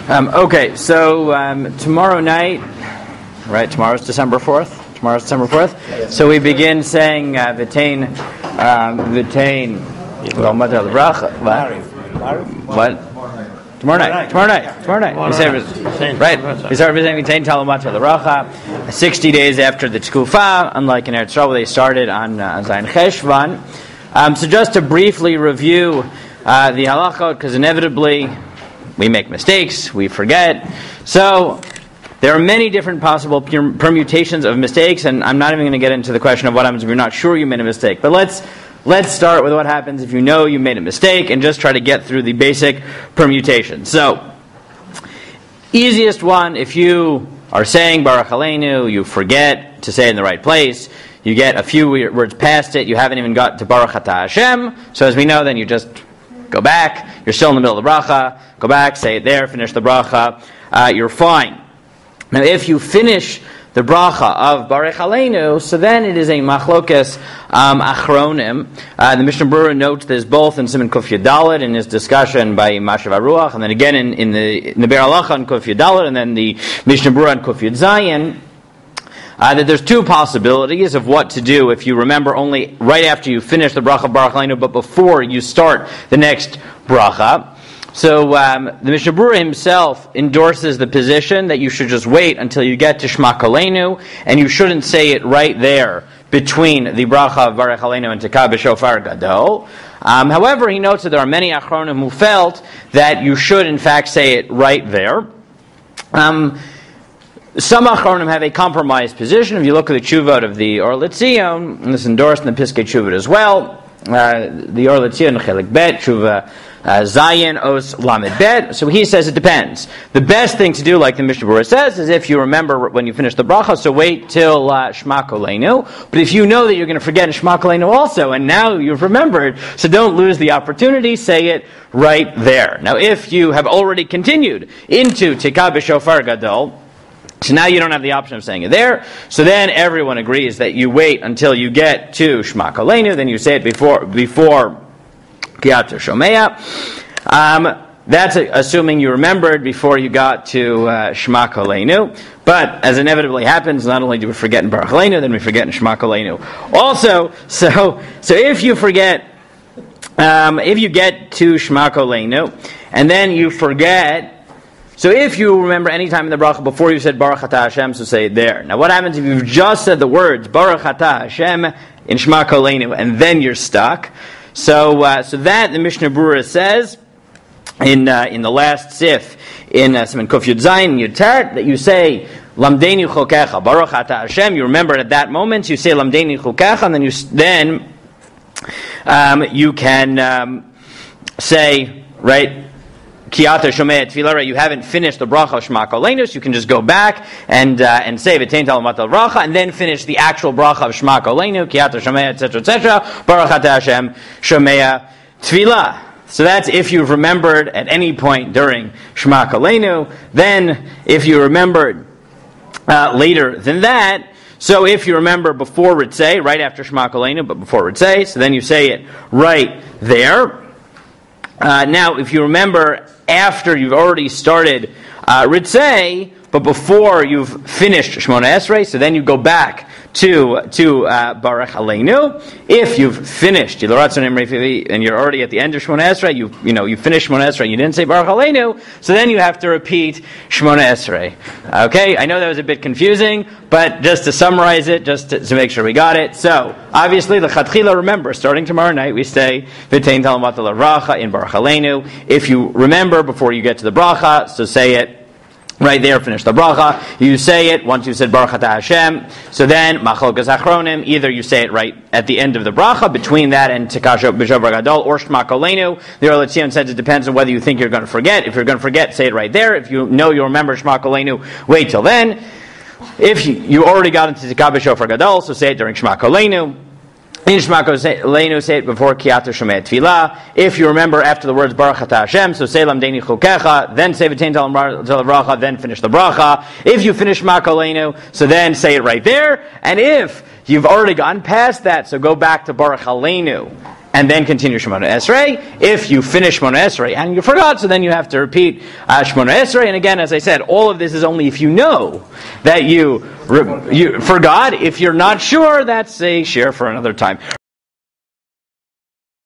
Okay, so tomorrow night, right? Tomorrow's December 4th. So we begin saying V'tein Lo Matar Rabbi. What? Tomorrow night. We say, right? We start saying V'tein Lo Matar Rabbi. 60 days after the Tkufa, unlike in Eretz Yisrael, they started on Ziring Cheshvan. So just to briefly review the halachot, because inevitably we make mistakes, we forget. So there are many different possible permutations of mistakes, and I'm not even going to get into the question of what happens if you're not sure you made a mistake. But let's start with what happens if you know you made a mistake, and just try to get through the basic permutations. So, easiest one, if you are saying Baruch Aleinu, you forget to say it in the right place, you get a few words past it, you haven't even got to Baruch Atah Hashem, so as we know, then you just go back, you're still in the middle of the bracha, go back, say it there, finish the bracha, you're fine. Now if you finish the bracha of Baruch Aleinu, so then it is a machlokes achronim. The Mishnah Berurah notes this both in Siman Kuf Yud in his discussion by Mashav HaRuach, and then again in the Ber Halacha on Kuf Yud and then the Mishnah Berurah on Kuf Yud Zayin. That there's two possibilities of what to do if you remember only right after you finish the bracha of Baruch Aleinu, but before you start the next bracha. So the Mishnah Berurah himself endorses the position that you should just wait until you get to Shema Koleinu, and you shouldn't say it right there between the bracha of Baruch Aleinu and Tekah B'Shofar Gadol. However, he notes that there are many achronim who felt that you should in fact say it right there. Some achronim have a compromised position. If you look at the Tshuvot of the Or Mitzion, and this is endorsed in the Piskei Tshuvot as well, the Or Mitzion Chelik Bet Tshuva Zayin Os Lamed Bet. So he says it depends. The best thing to do, like the Mishnah Berurah says, is if you remember when you finish the bracha, so wait till Shema Koleinu. But if you know that you're going to forget Shema Koleinu also, and now you've remembered, so don't lose the opportunity, say it right there. Now if you have already continued into Tekah B'Shofar Gadol, so now you don't have the option of saying it there. So then everyone agrees that you wait until you get to Shema Koleinu, then you say it before Kiyat Shomea. That's assuming you remembered before you got to Shema Koleinu. But as inevitably happens, not only do we forget in Baruch Aleinu, then we forget in Shema Koleinu. Also, so if you forget, if you get to Shema Koleinu, and then you forget. So if you remember any time in the bracha before you said Baruch Atah Hashem, so say it there. Now what happens if you've just said the words Baruch Atah Hashem in Shema Koleinu and then you're stuck? So that the Mishnah Berurah says in the last sif in Siman Kuf Yud Zayin Yud Tet that you say Lamdeinu Chokecha Baruch Atah Hashem. You remember at that moment you say Lamdeinu Chokecha, and then you can say right. Kiyata Shomei Tefillah, right? You haven't finished the bracha of Shema Koleinu, so you can just go back and say V'tein Lo Matar Rabbi, and then finish the actual bracha of Shema Koleinu, Kiyata Shomei, etc., Baruch Atah Hashem Shomei Tefillah. So that's if you've remembered at any point during Shema Koleinu. Then, if you remembered later than that, so if you remember before Ritzei, right after Shema Koleinu, but before Ritzei, so then you say it right there. Now, if you remember after you've already started Ritzei, but before you've finished Shmona Esrei, so then you go back to Baruch Aleinu. If you've finished and you're already at the end of Shmona Esrei, you finished Shmona Esrei, you didn't say Baruch Aleinu, so then you have to repeat Shmona Esrei. Okay, I know that was a bit confusing, but just to summarize it, just to make sure we got it. So, obviously, the Chatchila, remember, starting tomorrow night, we say V'tein Lo Matar Rabbi in Baruch Aleinu. If you remember before you get to the bracha, so say it right there, finish the bracha. You say it once you said Baruch Atah Hashem. So then, Machlokes Achronim, either you say it right at the end of the bracha, between that and Tekah B'Shofar Gadol, or Shema Koleinu. The Or Mitzion says it depends on whether you think you're going to forget. If you're going to forget, say it right there. If you know you'll remember Shema Koleinu, wait till then. If you already got into Tekah B'Shofar Gadol, so say it during Shema Koleinu. In Shema Koleinu, say it before Kiyat Shomei Tefillah. If you remember after the words Baruch Atah Hashem, so say Lamdeinu Chokecha, then say V'tein Lo Matar Rabbi, then finish the bracha. If you finish Shema Koleinu, so then say it right there. And if you've already gone past that, so go back to Baruch Aleinu and then continue Shemona Esrei. If you finish Shemona Esrei and you forgot, so then you have to repeat Shemona Esrei. And again, as I said, all of this is only if you know that you forgot. If you're not sure, that's a share for another time.